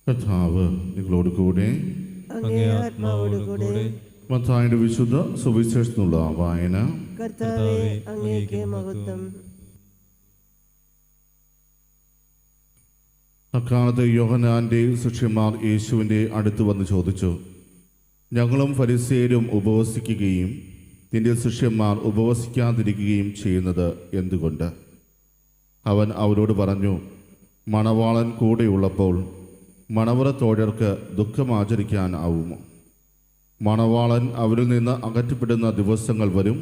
കർത്താവ് നിങ്ങളോട് കൂടെ. അങ്ങേ ആത്മാവോടുകൂടെ. മത്തായിയുടെ വിശുദ്ധ സുവിശേഷത്തിനുള്ള വായന. കർത്താവേ, അങ്ങേക്ക് മഹത്വം. അക്കാലത്ത് യോഹന്നാന്റെ ശിഷ്യന്മാർ യേശുവിൻ്റെ അടുത്ത് വന്ന് ചോദിച്ചു, ഞങ്ങളും ഫരിസേയരും ഉപവസിക്കുകയും നിന്റെ ശിഷ്യന്മാർ ഉപവസിക്കാതിരിക്കുകയും ചെയ്യുന്നത് എന്തുകൊണ്ട്? അവൻ അവരോട് പറഞ്ഞു, മണവാളൻ കൂടെയുള്ളപ്പോൾ മണവറ തോഴർക്ക് ദുഃഖമാചരിക്കാൻ ആവുമോ? മണവാളൻ അവരിൽ നിന്ന് അകറ്റപ്പെടുന്ന ദിവസങ്ങൾ വരും,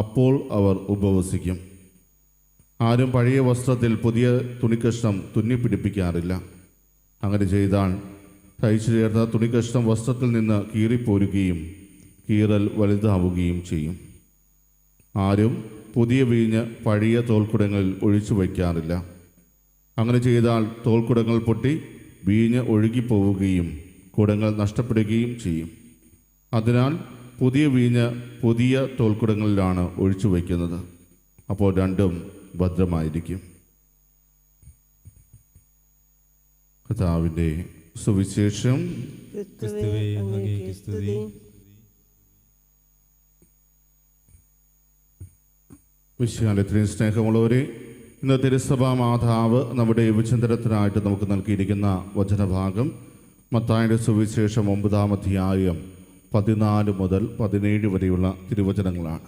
അപ്പോൾ അവർ ഉപവസിക്കും. ആരും പഴയ വസ്ത്രത്തിൽ പുതിയ തുണിക്കഷ്ണം തുന്നിപ്പിടിപ്പിക്കാറില്ല. അങ്ങനെ ചെയ്താൽ തയ്ച്ചു ചേർത്ത തുണിക്കഷ്ണം വസ്ത്രത്തിൽ നിന്ന് കീറിപ്പോരുകയും കീറൽ വലുതാവുകയും ചെയ്യും. ആരും പുതിയ വീഞ്ഞ് പഴയ തോൽക്കുടങ്ങളിൽ ഒഴിച്ചു വയ്ക്കാറില്ല. അങ്ങനെ ചെയ്താൽ തോൽക്കുടങ്ങൾ പൊട്ടി വീഞ്ഞ് ഒഴുകിപ്പോവുകയും കുടങ്ങൾ നഷ്ടപ്പെടുകയും ചെയ്യും. അതിനാൽ പുതിയ വീഞ്ഞ് പുതിയ തോൽക്കുടങ്ങളിലാണ് ഒഴിച്ചു വയ്ക്കുന്നത്. അപ്പോൾ രണ്ടും ഭദ്രമായിരിക്കും. കർത്താവിൻ്റെ സുവിശേഷം. ക്രിസ്തുവേ, അങ്ങേക്ക് സ്തുതി. വിശ്വാലത്തിനും സ്നേഹമുള്ളവരെ, ഇന്ന് തിരുസഭാ മാതാവ് നമ്മുടെ വിചിന്തനത്തിനായിട്ട് നമുക്ക് നൽകിയിരിക്കുന്ന വചനഭാഗം മത്തായിയുടെ സുവിശേഷം 9-ാം അധ്യായം 14 മുതൽ 17 വരെയുള്ള തിരുവചനങ്ങളാണ്.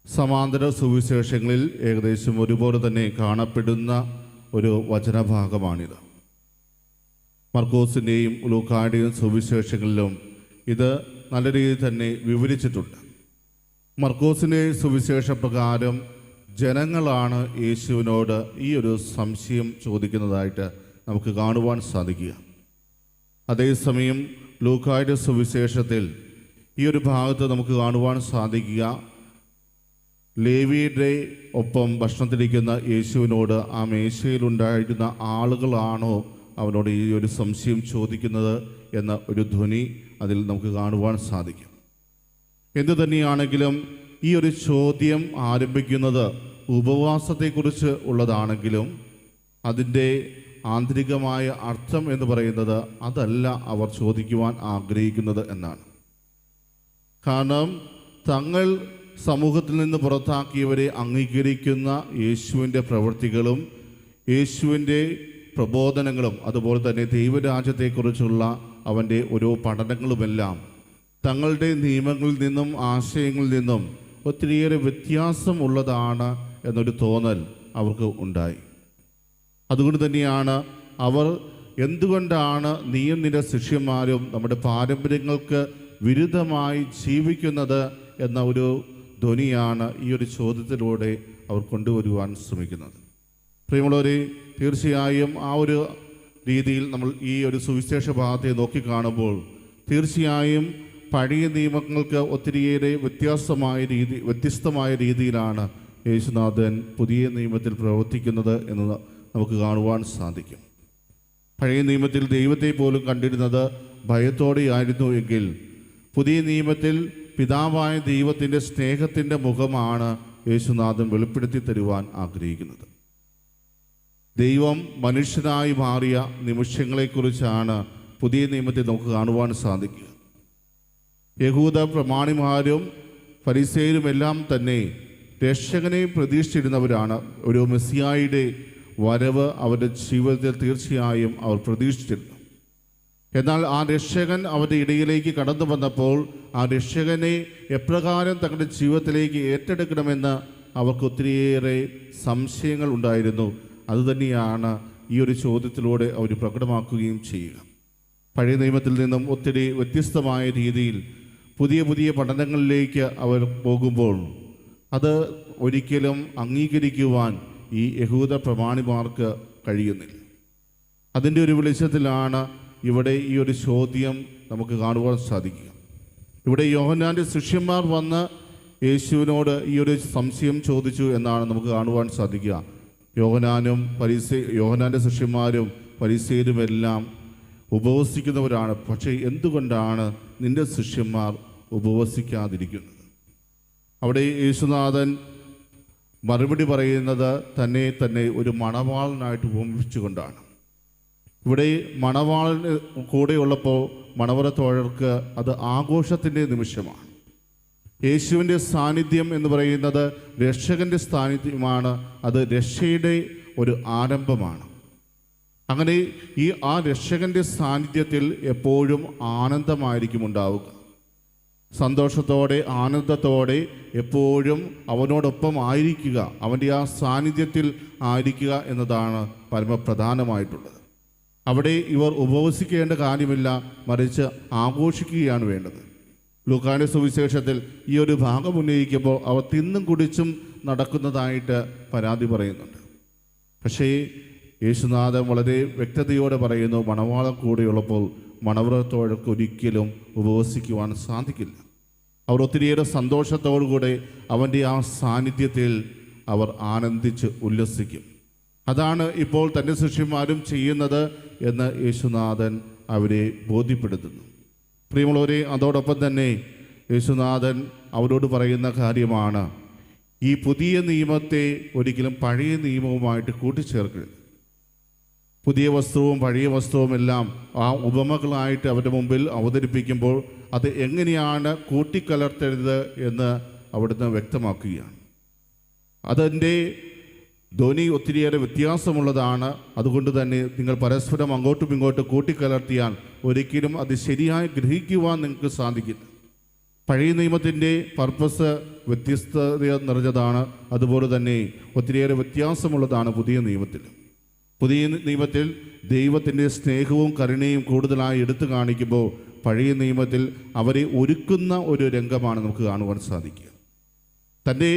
സമാന്തര സുവിശേഷങ്ങളിൽ ഏകദേശം ഒരുപോലെ തന്നെ കാണപ്പെടുന്ന ഒരു വചനഭാഗമാണിത്. മർക്കോസിൻ്റെയും ലൂക്കായുടെയും സുവിശേഷങ്ങളിലും ഇത് നല്ല രീതിയിൽ തന്നെ വിവരിച്ചിട്ടുണ്ട്. മർക്കോസിൻ്റെ സുവിശേഷ പ്രകാരം ജനങ്ങളാണ് യേശുവിനോട് ഈ ഒരു സംശയം ചോദിക്കുന്നതായിട്ട് നമുക്ക് കാണുവാൻ സാധിക്കുക. അതേസമയം ലൂക്കായുടെ സുവിശേഷത്തിൽ ഈ ഒരു ഭാഗത്ത് നമുക്ക് കാണുവാൻ സാധിക്കുക, ലേവിയുടെ ഒപ്പം ഭക്ഷണത്തിരിക്കുന്ന യേശുവിനോട് ആ മേശയിലുണ്ടായിരുന്ന ആളുകളാണോ അവനോട് ഈ ഒരു സംശയം ചോദിക്കുന്നത് എന്ന ഒരു ധ്വനി അതിൽ നമുക്ക് കാണുവാൻ സാധിക്കും. എന്തു തന്നെയാണെങ്കിലും ഈ ഒരു ചോദ്യം ആരംഭിക്കുന്നത് ഉപവാസത്തെക്കുറിച്ച് ഉള്ളതാണെങ്കിലും അതിൻ്റെ ആന്തരികമായ അർത്ഥം എന്ന് പറയുന്നത് അതല്ല അവർ ചോദിക്കുവാൻ ആഗ്രഹിക്കുന്നത് എന്നാണ്. കാരണം തങ്ങൾ സമൂഹത്തിൽ നിന്ന് പുറത്താക്കിയവരെ അംഗീകരിക്കുന്ന യേശുവിൻ്റെ പ്രവൃത്തികളും യേശുവിൻ്റെ പ്രബോധനങ്ങളും അതുപോലെ തന്നെ ദൈവരാജ്യത്തെക്കുറിച്ചുള്ള അവൻ്റെ ഓരോ പഠനങ്ങളുമെല്ലാം തങ്ങളുടെ നിയമങ്ങളിൽ നിന്നും ആശയങ്ങളിൽ നിന്നും ഒത്തിരിയേറെ വ്യത്യാസമുള്ളതാണ് എന്നൊരു തോന്നൽ അവർക്ക് ഉണ്ടായി. അതുകൊണ്ട് തന്നെയാണ് അവർ എന്തുകൊണ്ടാണ് നീയും നിന്റെ ശിഷ്യന്മാരും നമ്മുടെ പാരമ്പര്യങ്ങൾക്ക് വിരുദ്ധമായി ജീവിക്കുന്നത് എന്ന ഒരു ധ്വനിയാണ് ഈ ഒരു ചോദ്യത്തിലൂടെ അവർ കൊണ്ടുവരുവാൻ ശ്രമിക്കുന്നത്. പ്രിയമുള്ളവരെ, തീർച്ചയായും ആ ഒരു രീതിയിൽ നമ്മൾ ഈ ഒരു സുവിശേഷ ഭാഗത്തെ നോക്കിക്കാണുമ്പോൾ തീർച്ചയായും പഴയ നിയമങ്ങൾക്ക് ഒത്തിരിയേറെ വ്യത്യസ്തമായ രീതിയിലാണ് യേശുനാഥൻ പുതിയ നിയമത്തിൽ പ്രവർത്തിക്കുന്നത് എന്ന് നമുക്ക് കാണുവാൻ സാധിക്കും. പഴയ നിയമത്തിൽ ദൈവത്തെ പോലും കണ്ടിരുന്നത് ഭയത്തോടെയായിരുന്നു എങ്കിൽ പുതിയ നിയമത്തിൽ പിതാവായ ദൈവത്തിൻ്റെ സ്നേഹത്തിൻ്റെ മുഖമാണ് യേശുനാഥൻ വെളിപ്പെടുത്തി തരുവാൻ ആഗ്രഹിക്കുന്നത്. ദൈവം മനുഷ്യനായി മാറിയ നിമിഷങ്ങളെക്കുറിച്ചാണ് പുതിയ നിയമത്തിൽ നമുക്ക് കാണുവാൻ സാധിക്കുക. യഹൂദ പ്രമാണിമാരും ഫരിസേയരുമെല്ലാം തന്നെ രക്ഷകനെ പ്രതീക്ഷിച്ചിരുന്നവരാണ്. ഒരു മെസ്സിയായുടെ വരവ് അവരുടെ ജീവിതത്തിൽ തീർച്ചയായും അവർ പ്രതീക്ഷിച്ചിരുന്നു. എന്നാൽ ആ രക്ഷകൻ അവരുടെ ഇടയിലേക്ക് കടന്നു വന്നപ്പോൾ ആ രക്ഷകനെ എപ്രകാരം തങ്ങളുടെ ജീവിതത്തിലേക്ക് ഏറ്റെടുക്കണമെന്ന് അവർക്ക് ഒത്തിരിയേറെ സംശയങ്ങൾ ഉണ്ടായിരുന്നു. അതുതന്നെയാണ് ഈ ഒരു ചോദ്യത്തിലൂടെ അവർ പ്രകടമാക്കുകയും ചെയ്യുക. പഴയ നിയമത്തിൽ നിന്നും ഒത്തിരി വ്യത്യസ്തമായ രീതിയിൽ പുതിയ പഠനങ്ങളിലേക്ക് അവർ പോകുമ്പോൾ അത് ഒരിക്കലും അംഗീകരിക്കുവാൻ ഈ യഹൂദ പ്രമാണിമാർക്ക് കഴിയുന്നില്ല. അതിൻ്റെ ഒരു വെളിച്ചത്തിലാണ് ഇവിടെ ഈ ഒരു ചോദ്യം നമുക്ക് കാണുവാൻ സാധിക്കുക. ഇവിടെ യോഹന്നാൻ്റെ ശിഷ്യന്മാർ വന്ന് യേശുവിനോട് ഈ ഒരു സംശയം ചോദിച്ചു എന്നാണ് നമുക്ക് കാണുവാൻ സാധിക്കുക. യോഹന്നാൻ്റെ ശിഷ്യന്മാരും ഫരിസേയരുമെല്ലാം ഉപവസിക്കുന്നവരാണ്. പക്ഷേ എന്തുകൊണ്ടാണ് നിന്റെ ശിഷ്യന്മാർ ഉപവസിക്കാതിരിക്കുന്നത്? അവിടെ യേശുനാഥൻ മറുപടി പറയുന്നത് തന്നെ ഒരു മണവാളനായിട്ട് ഉപമിച്ചുകൊണ്ടാണ്. ഇവിടെ മണവാളന് കൂടെയുള്ളപ്പോൾ മണവറത്തോഴർക്ക് അത് ആഘോഷത്തിൻ്റെ നിമിഷമാണ്. യേശുവിൻ്റെ സാന്നിധ്യം എന്ന് പറയുന്നത് രക്ഷകൻ്റെ സാന്നിധ്യമാണ്. അത് രക്ഷയുടെ ഒരു ആരംഭമാണ്. അങ്ങനെ ആ രക്ഷകൻ്റെ സാന്നിധ്യത്തിൽ എപ്പോഴും ആനന്ദമായിരിക്കും ഉണ്ടാവുക. സന്തോഷത്തോടെ ആനന്ദത്തോടെ എപ്പോഴും അവനോടൊപ്പം ആയിരിക്കുക, അവൻ്റെ ആ സാന്നിധ്യത്തിൽ ആയിരിക്കുക എന്നതാണ് പരമപ്രധാനമായിട്ടുള്ളത്. അവിടെ ഇവർ ഉപവസിക്കേണ്ട കാര്യമില്ല, മറിച്ച് ആഘോഷിക്കുകയാണ് വേണ്ടത്. ലൂക്കായുടെ സുവിശേഷത്തിൽ ഈ ഒരു ഭാഗം ഉന്നയിക്കുമ്പോൾ അവർ തിന്നും കുടിച്ചും നടക്കുന്നതായിട്ട് പരാതി പറയുന്നുണ്ട്. പക്ഷേ യേശുനാഥൻ വളരെ വ്യക്തതയോടെ പറയുന്നു, മണവാളം കൂടെയുള്ളപ്പോൾ മണവറത്തോഴർക്ക് ഒരിക്കലും ഉപവസിക്കുവാൻ സാധിക്കില്ല. അവർ ഒത്തിരിയേറെ സന്തോഷത്തോടുകൂടെ അവൻ്റെ ആ സാന്നിധ്യത്തിൽ അവർ ആനന്ദിച്ച് ഉല്ലസിക്കും. അതാണ് ഇപ്പോൾ തൻ്റെ ശിഷ്യന്മാരും ചെയ്യുന്നത് എന്ന് യേശുനാഥൻ അവരെ ബോധ്യപ്പെടുത്തുന്നു. പ്രിയമുള്ളവരെ, അതോടൊപ്പം തന്നെ യേശുനാഥൻ അവരോട് പറയുന്ന കാര്യമാണ്, ഈ പുതിയ നിയമത്തെ ഒരിക്കലും പഴയ നിയമവുമായിട്ട് കൂട്ടിച്ചേർക്കരുത്. പുതിയ വസ്ത്രവും പഴയ വസ്ത്രവും എല്ലാം ആ ഉപമകളായിട്ട് അവരുടെ മുമ്പിൽ അവതരിപ്പിക്കുമ്പോൾ അത് എങ്ങനെയാണ് കൂട്ടിക്കലർത്തരുത് എന്ന് അവിടുന്ന് വ്യക്തമാക്കുകയാണ്. അതിൻ്റെ ധ്വനി ഒത്തിരിയേറെ വ്യത്യാസമുള്ളതാണ്. അതുകൊണ്ട് തന്നെ നിങ്ങൾ പരസ്പരം അങ്ങോട്ടും ഇങ്ങോട്ടും കൂട്ടിക്കലർത്തിയാൽ ഒരിക്കലും അത് ശരിയായി ഗ്രഹിക്കുവാൻ നിങ്ങൾക്ക് സാധിക്കില്ല. പഴയ നിയമത്തിൻ്റെ പർപ്പസ് വ്യത്യസ്തത നിറഞ്ഞതാണ്. അതുപോലെ തന്നെ ഒത്തിരിയേറെ വ്യത്യാസമുള്ളതാണ് പുതിയ നിയമത്തിൽ. പുതിയ നിയമത്തിൽ ദൈവത്തിൻ്റെ സ്നേഹവും കരുണയും കൂടുതലായി എടുത്തു കാണിക്കുമ്പോൾ പഴയ നിയമത്തിൽ അവരെ ഒരുക്കുന്ന ഒരു രംഗമാണ് നമുക്ക് കാണുവാൻ സാധിക്കുക. തൻ്റെ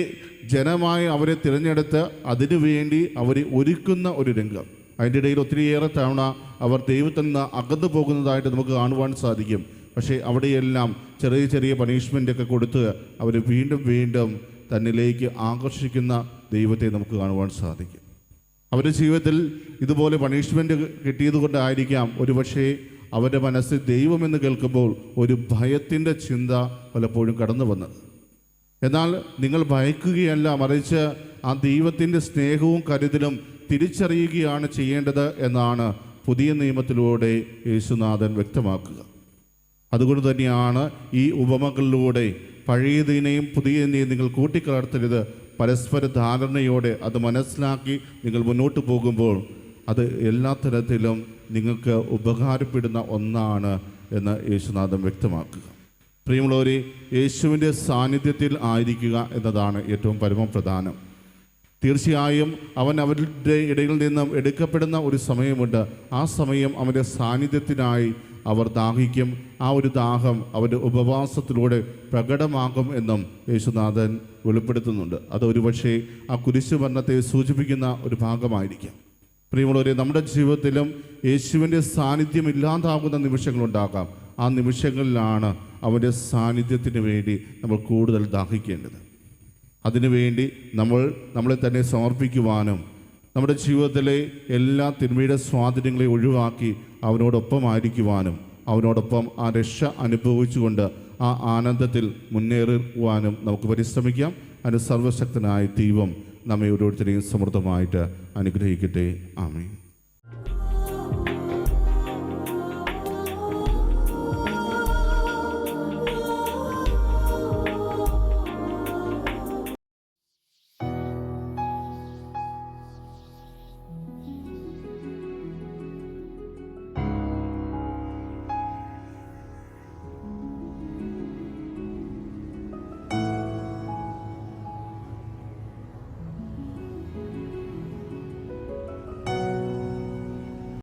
ജനമായി അവരെ തിരഞ്ഞെടുത്ത് അതിനുവേണ്ടി അവരെ ഒരുക്കുന്ന ഒരു രംഗം. അതിൻ്റെ ഇടയിൽ ഒത്തിരിയേറെ തവണ അവർ ദൈവത്തിൽ നിന്ന് അകന്നു പോകുന്നതായിട്ട് നമുക്ക് കാണുവാൻ സാധിക്കും. പക്ഷേ അവിടെയെല്ലാം ചെറിയ ചെറിയ പണിഷ്മെൻ്റൊക്കെ കൊടുത്ത് അവർ വീണ്ടും വീണ്ടും തന്നിലേക്ക് ആകർഷിക്കുന്ന ദൈവത്തെ നമുക്ക് കാണുവാൻ സാധിക്കും. അവരുടെ ജീവിതത്തിൽ ഇതുപോലെ പണിഷ്മെൻ്റ് കിട്ടിയത് കൊണ്ടായിരിക്കാം ഒരുപക്ഷെ അവരുടെ മനസ്സിൽ ദൈവമെന്ന് കേൾക്കുമ്പോൾ ഒരു ഭയത്തിൻ്റെ ചിന്ത പലപ്പോഴും കടന്നു വന്നത്. എന്നാൽ നിങ്ങൾ ഭയക്കുകയല്ല, മറിച്ച് ആ ദൈവത്തിൻ്റെ സ്നേഹവും കരുതലും തിരിച്ചറിയുകയാണ് ചെയ്യേണ്ടത് എന്നാണ് പുതിയ നിയമത്തിലൂടെ യേശുനാഥൻ വ്യക്തമാക്കുക. അതുകൊണ്ട് തന്നെയാണ് ഈ ഉപമകളിലൂടെ പഴയതിനെയും പുതിയതിനെയും നിങ്ങൾ കൂട്ടിക്കലർത്തരുത്, പരസ്പര ധാരണയോടെ അത് മനസ്സിലാക്കി നിങ്ങൾ മുന്നോട്ട് പോകുമ്പോൾ അത് എല്ലാ തരത്തിലും നിങ്ങൾക്ക് ഉപകാരപ്പെടുന്ന ഒന്നാണ് എന്ന് യേശുനാഥൻ വ്യക്തമാക്കുക. പ്രിയമുള്ളവരെ, യേശുവിൻ്റെ സാന്നിധ്യത്തിൽ ആയിരിക്കുക എന്നതാണ് ഏറ്റവും പരമപ്രധാനം. തീർച്ചയായും അവൻ അവരുടെ ഇടയിൽ നിന്നും എടുക്കപ്പെടുന്ന ഒരു സമയമുണ്ട്. ആ സമയം അവൻ്റെ സാന്നിധ്യത്തിനായി അവർ ദാഹിക്കും. ആ ഒരു ദാഹം അവരുടെ ഉപവാസത്തിലൂടെ പ്രകടമാകും എന്നും യേശുനാഥൻ വെളിപ്പെടുത്തുന്നുണ്ട്. അത് ഒരുപക്ഷെ ആ കുരിശുമരണത്തെ സൂചിപ്പിക്കുന്ന ഒരു ഭാഗമായിരിക്കാം. പ്രിയമുള്ളവരെ, നമ്മുടെ ജീവിതത്തിലും യേശുവിൻ്റെ സാന്നിധ്യം ഇല്ലാതാകുന്ന നിമിഷങ്ങളുണ്ടാകാം. ആ നിമിഷങ്ങളിലാണ് അവൻ്റെ സാന്നിധ്യത്തിന് വേണ്ടി നമ്മൾ കൂടുതൽ ദാഹിക്കേണ്ടത്. അതിനുവേണ്ടി നമ്മളെ തന്നെ സമർപ്പിക്കുവാനും നമ്മുടെ ജീവിതത്തിലെ എല്ലാ തിന്മയുടെ സ്വാധീനങ്ങളെ ഒഴിവാക്കി അവനോടൊപ്പമായിരിക്കുവാനും അവനോടൊപ്പം ആ രക്ഷ അനുഭവിച്ചുകൊണ്ട് ആ ആനന്ദത്തിൽ മുന്നേറുവാനും നമുക്ക് പരിശ്രമിക്കാം. അതിന് സർവശക്തനായ ദൈവം നമ്മെ ഓരോരുത്തരെയും സമൃദ്ധമായിട്ട് അനുഗ്രഹിക്കട്ടെ. ആമേൻ.